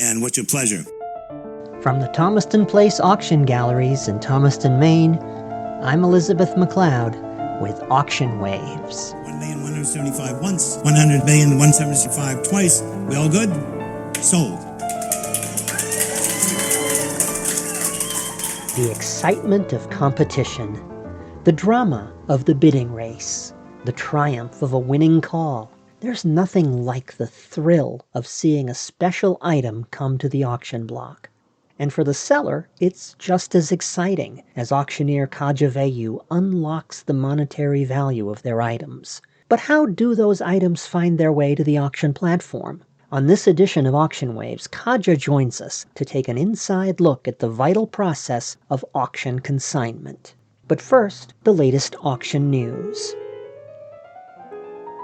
And what's your pleasure? From the Thomaston Place Auction Galleries in Thomaston, Maine, I'm Elizabeth McLeod with Auction Waves. 1,175 once, 100,175 twice. We all good? Sold. The excitement of competition, the drama of the bidding race, the triumph of a winning call. There's nothing like the thrill of seeing a special item come to the auction block. And for the seller, it's just as exciting as auctioneer Kaja Veilleux unlocks the monetary value of their items. But how do those items find their way to the auction platform? On this edition of Auction Waves, Kaja joins us to take an inside look at the vital process of auction consignment. But first, the latest auction news.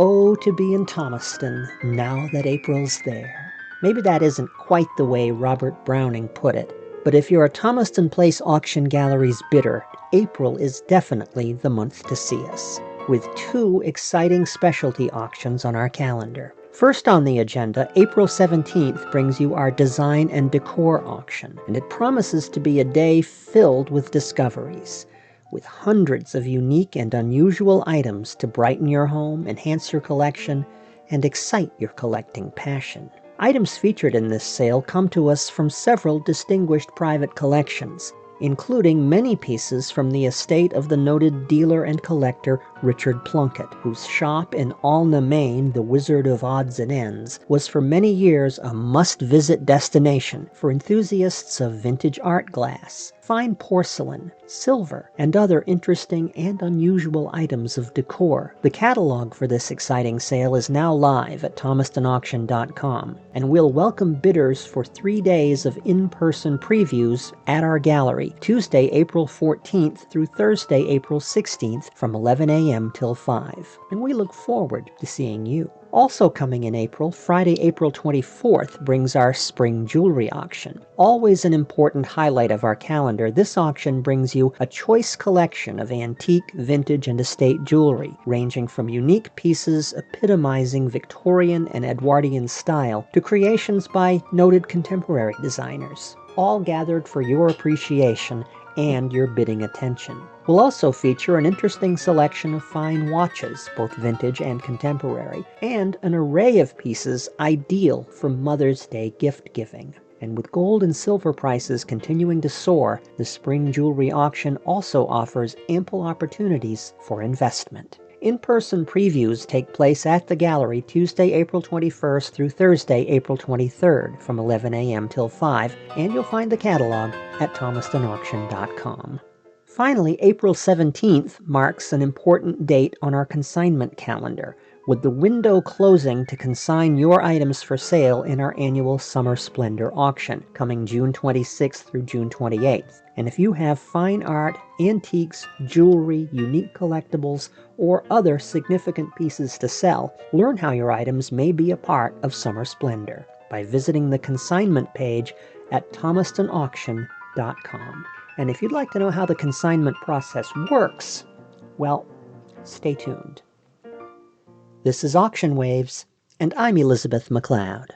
Oh, to be in Thomaston, now that April's there. Maybe that isn't quite the way Robert Browning put it, but if you're a Thomaston Place Auction Galleries bidder, April is definitely the month to see us, with 2 exciting specialty auctions on our calendar. First on the agenda, April 17th brings you our Design and Decor auction, and it promises to be a day filled with discoveries, with hundreds of unique and unusual items to brighten your home, enhance your collection, and excite your collecting passion. Items featured in this sale come to us from several distinguished private collections, including many pieces from the estate of the noted dealer and collector Richard Plunkett, whose shop in Alna, Maine, the Wizard of Odds and Ends, was for many years a must-visit destination for enthusiasts of vintage art glass, fine porcelain, silver, and other interesting and unusual items of decor. The catalog for this exciting sale is now live at thomastonauction.com, and we'll welcome bidders for 3 days of in-person previews at our gallery, Tuesday, April 14th through Thursday, April 16th from 11 a.m. till 5. And we look forward to seeing you. Also coming in April, Friday, April 24th brings our spring jewelry auction. Always an important highlight of our calendar, this auction brings you a choice collection of antique, vintage, and estate jewelry, ranging from unique pieces epitomizing Victorian and Edwardian style to creations by noted contemporary designers, all gathered for your appreciation and your bidding attention. We'll also feature an interesting selection of fine watches, both vintage and contemporary, and an array of pieces ideal for Mother's Day gift giving. And with gold and silver prices continuing to soar, the spring jewelry auction also offers ample opportunities for investment. In-person previews take place at the gallery Tuesday, April 21st through Thursday, April 23rd from 11 a.m. till 5, and you'll find the catalog at thomastonauction.com. Finally, April 17th marks an important date on our consignment calendar, with the window closing to consign your items for sale in our annual Summer Splendor auction, coming June 26th through June 28th. And if you have fine art, antiques, jewelry, unique collectibles, or other significant pieces to sell, learn how your items may be a part of Summer Splendor by visiting the consignment page at thomastonauction.com. And if you'd like to know how the consignment process works, well, stay tuned. This is Auction Waves, and I'm Elizabeth McLeod.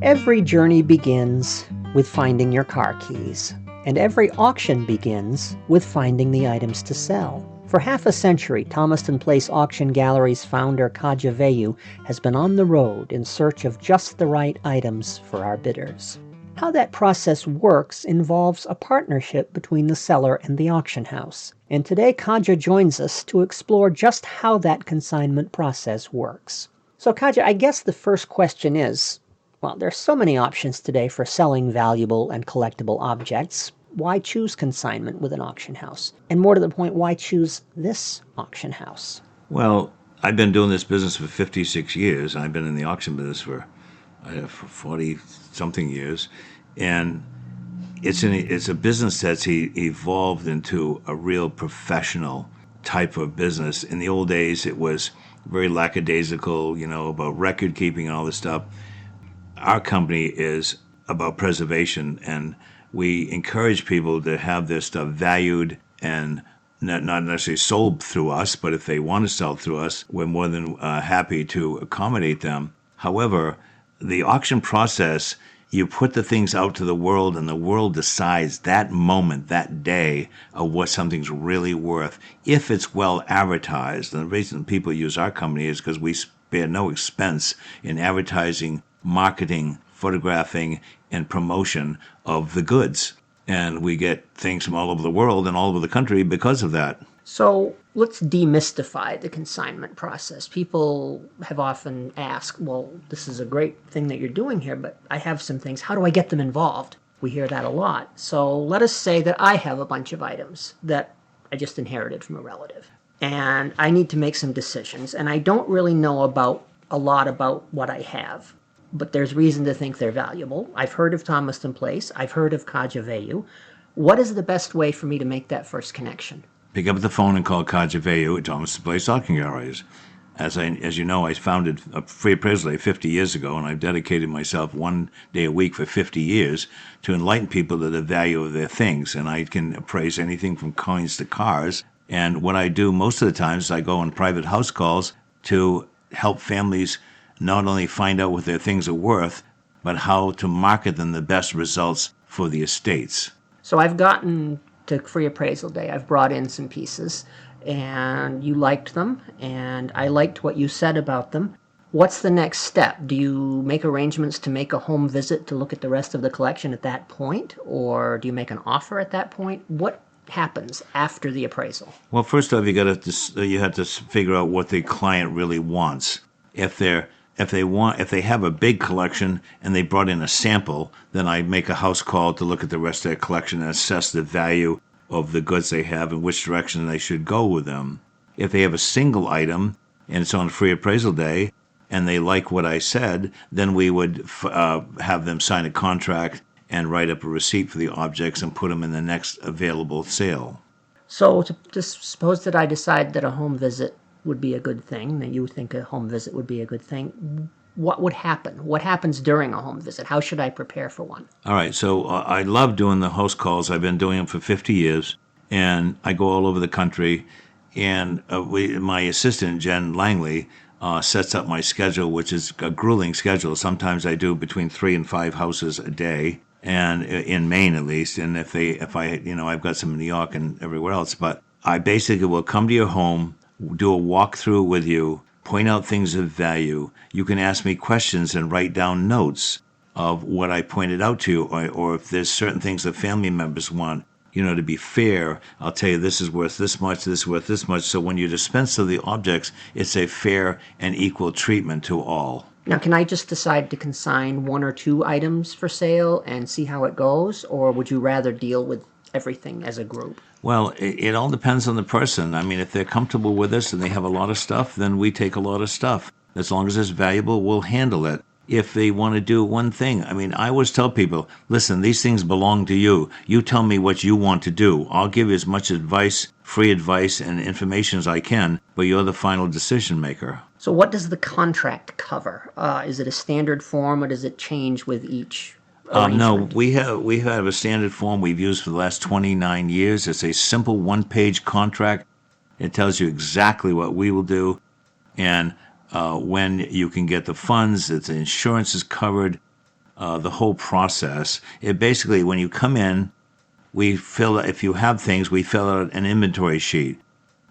Every journey begins with finding your car keys, and every auction begins with finding the items to sell. For half a century, Thomaston Place Auction Galleries founder Kaja Veilleux has been on the road in search of just the right items for our bidders. How that process works involves a partnership between the seller and the auction house. And today Kaja joins us to explore just how that consignment process works. So Kaja, I guess the first question is, well, there's so many options today for selling valuable and collectible objects. Why choose consignment with an auction house? And more to the point, why choose this auction house? Well, I've been doing this business for 56 years. I've been in the auction business for 40-something years. And it's a business that's evolved into a real professional type of business. In the old days, it was very lackadaisical, about record keeping and all this stuff. Our company is about preservation, and we encourage people to have their stuff valued and not necessarily sold through us, but if they want to sell through us, we're more than happy to accommodate them. However, the auction process, you put the things out to the world, and the world decides that moment, that day, of what something's really worth, if it's well advertised. And the reason people use our company is because we spare no expense in advertising, marketing, photographing, and promotion of the goods. And we get things from all over the world and all over the country because of that. So let's demystify the consignment process. People have often asked, well, this is a great thing that you're doing here, but I have some things. How do I get them involved? We hear that a lot. So let us say that I have a bunch of items that I just inherited from a relative, and I need to make some decisions, and I don't really know a lot about what I have, but there's reason to think they're valuable. I've heard of Thomaston Place. I've heard of Kaja Veilleux. What is the best way for me to make that first connection? Pick up the phone and call Kaja Veilleux at Thomaston Place Auction Galleries. As you know, I founded a free appraisal day 50 years ago, and I've dedicated myself one day a week for 50 years to enlighten people to the value of their things. And I can appraise anything from coins to cars. And what I do most of the time is I go on private house calls to help families not only find out what their things are worth, but how to market them the best results for the estates. So I've gotten to free appraisal day. I've brought in some pieces, and you liked them, and I liked what you said about them. What's the next step? Do you make arrangements to make a home visit to look at the rest of the collection at that point, or do you make an offer at that point? What happens after the appraisal? Well, first off, you have to figure out what the client really wants. If they have a big collection and they brought in a sample, then I make a house call to look at the rest of their collection and assess the value of the goods they have and which direction they should go with them. If they have a single item and it's on free appraisal day and they like what I said, then we would have them sign a contract and write up a receipt for the objects and put them in the next available sale. So to suppose that I decide that a home visit would be a good thing, that you think a home visit would be a good thing, what would happen? What happens during a home visit? How should I prepare for one? All right, so I love doing the host calls. I've been doing them for 50 years, and I go all over the country, and my assistant, Jen Langley, sets up my schedule, which is a grueling schedule. Sometimes I do between 3 and 5 houses a day, and in Maine at least, and if I've got some in New York and everywhere else, but I basically will come to your home, do a walkthrough with you, point out things of value. You can ask me questions and write down notes of what I pointed out to you, or if there's certain things that family members want, to be fair, I'll tell you this is worth this much, this is worth this much. So when you dispense of the objects, it's a fair and equal treatment to all. Now, can I just decide to consign 1 or 2 items for sale and see how it goes, or would you rather deal with everything as a group? Well, it all depends on the person. I mean, if they're comfortable with us and they have a lot of stuff, then we take a lot of stuff. As long as it's valuable, we'll handle it. If they want to do one thing, I always tell people, listen, these things belong to you. You tell me what you want to do. I'll give you as much advice, free advice, and information as I can, but you're the final decision maker. So what does the contract cover? Is it a standard form, or does it change with each arrangement? No, we have a standard form we've used for the last 29 years. It's a simple one-page contract. It tells you exactly what we will do and when you can get the funds, that the insurance is covered, the whole process. It basically, when you come in, if you have things, we fill out an inventory sheet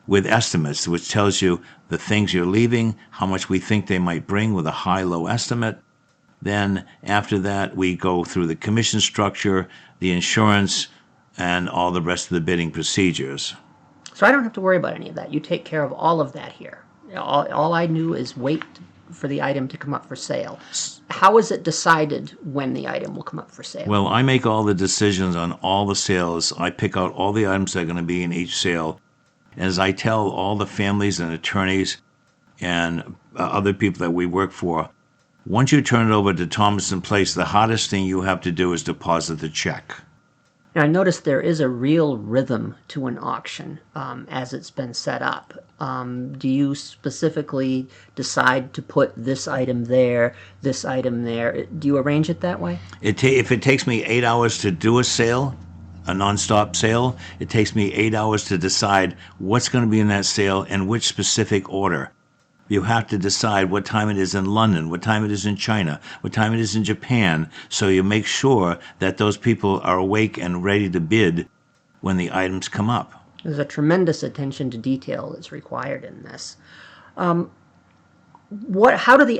with estimates, which tells you the things you're leaving, how much we think they might bring with a high-low estimate. Then after that, we go through the commission structure, the insurance, and all the rest of the bidding procedures. So I don't have to worry about any of that. You take care of all of that here. All I do is wait for the item to come up for sale. How is it decided when the item will come up for sale? Well, I make all the decisions on all the sales. I pick out all the items that are going to be in each sale. As I tell all the families and attorneys and other people that we work for, once you turn it over to Thomaston Place, the hardest thing you have to do is deposit the check. Now, I noticed there is a real rhythm to an auction as it's been set up. Do you specifically decide to put this item there, this item there? Do you arrange it that way? If it takes me 8 hours to do a sale, a nonstop sale, it takes me 8 hours to decide what's going to be in that sale and which specific order. You have to decide what time it is in London, what time it is in China, what time it is in Japan, so you make sure that those people are awake and ready to bid when the items come up. There's a tremendous attention to detail that's required in this. How does the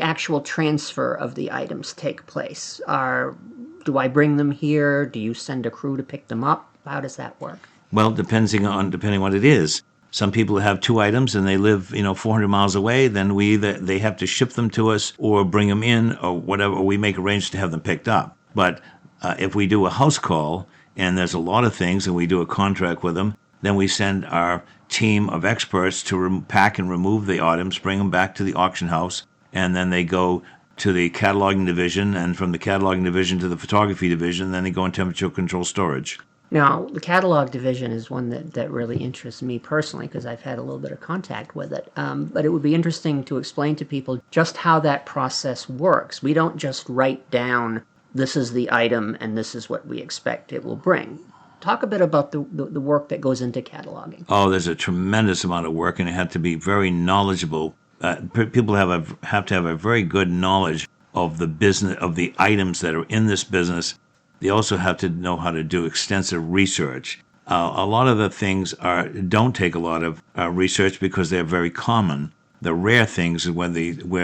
actual transfer of the items take place? Do I bring them here? Do you send a crew to pick them up? How does that work? Well, depending on what it is. Some people have 2 items and they live, 400 miles away. Then they have to ship them to us or bring them in or whatever. Or we make arrangements to have them picked up. But if we do a house call and there's a lot of things and we do a contract with them, then we send our team of experts to pack and remove the items, bring them back to the auction house, and then they go to the cataloging division, and from the cataloging division to the photography division, then they go in temperature control storage. Now, the catalog division is one that really interests me personally because I've had a little bit of contact with it. But it would be interesting to explain to people just how that process works. We don't just write down, this is the item and this is what we expect it will bring. Talk a bit about the work that goes into cataloging. Oh, there's a tremendous amount of work, and it had to be very knowledgeable. People have to have a very good knowledge of the business, of the items that are in this business. They also have to know how to do extensive research. A lot of the things don't take a lot of research because they're very common. The rare things is where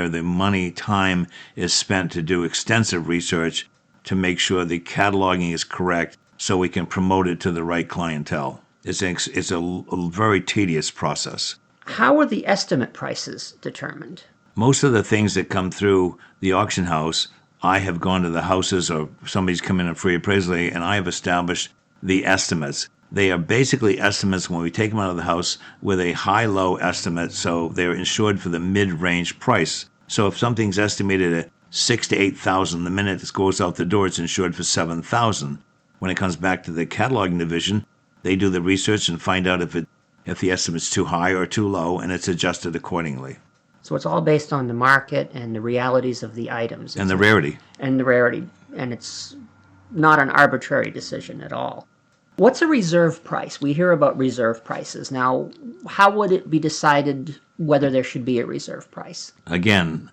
the money, time is spent to do extensive research to make sure the cataloging is correct so we can promote it to the right clientele. It's a very tedious process. How are the estimate prices determined? Most of the things that come through the auction house, I have gone to the houses or somebody's come in a free appraisal and I have established the estimates. They are basically estimates when we take them out of the house with a high-low estimate, so they're insured for the mid-range price. So if something's estimated at $6,000 to $8,000, the minute it goes out the door, it's insured for $7,000. When it comes back to the cataloging division, they do the research and find out if the estimate's too high or too low, and it's adjusted accordingly. So it's all based on the market and the realities of the items. And the rarity. And the rarity. And it's not an arbitrary decision at all. What's a reserve price? We hear about reserve prices. Now, how would it be decided whether there should be a reserve price? Again,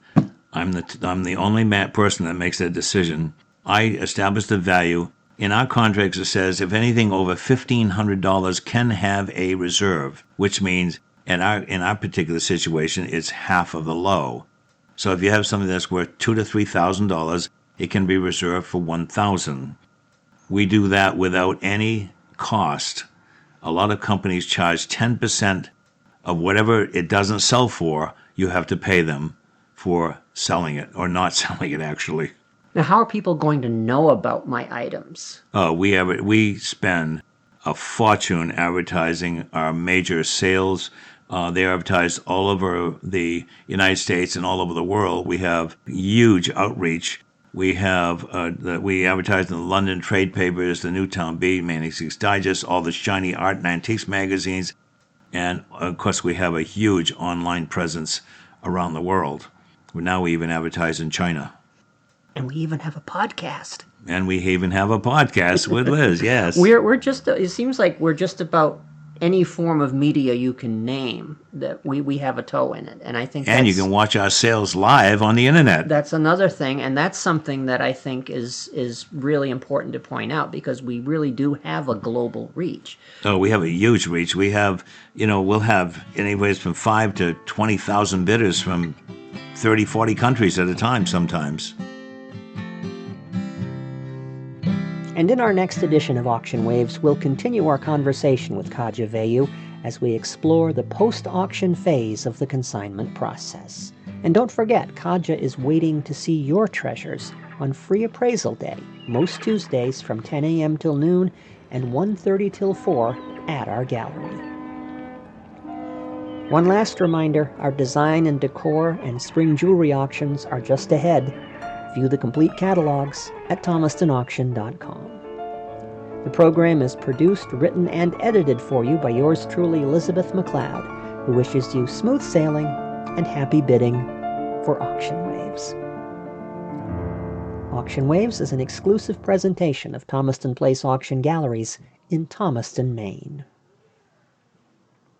I'm the only person that makes that decision. I establish the value. In our contracts, it says if anything over $1,500 can have a reserve, which means in our particular situation, it's half of the low. So if you have something that's worth $2,000 to $3,000, it can be reserved for $1,000. We do that without any cost. A lot of companies charge 10% of whatever it doesn't sell for. You have to pay them for selling it or not selling it, actually. Now, how are people going to know about my items? We spend a fortune advertising our major sales. They're advertised all over the United States and all over the world. We have huge outreach. We advertise in the London trade papers, the Newtown Bee, Antiques Digest, all the shiny art and antiques magazines, and of course we have a huge online presence around the world. Now we even advertise in China. And we even have a podcast. And we even have a podcast with Liz, yes. We're just, it seems like we're just about any form of media you can name that we have a toe in it. And I think and you can watch our sales live on the internet. That's another thing, and that's something that I think is really important to point out because we really do have a global reach. Oh, we have a huge reach. We have, we'll have anyways from 5 to 20,000 bidders from 30, 40 countries at a time sometimes. And in our next edition of Auction Waves, we'll continue our conversation with Kaja Veilleux as we explore the post-auction phase of the consignment process. And don't forget, Kaja is waiting to see your treasures on Free Appraisal Day, most Tuesdays from 10 a.m. till noon and 1:30 till 4 at our gallery. One last reminder, our design and decor and spring jewelry auctions are just ahead. View the complete catalogs at thomastonauction.com. The program is produced, written, and edited for you by yours truly, Elizabeth McLeod, who wishes you smooth sailing and happy bidding for Auction Waves. Auction Waves is an exclusive presentation of Thomaston Place Auction Galleries in Thomaston, Maine.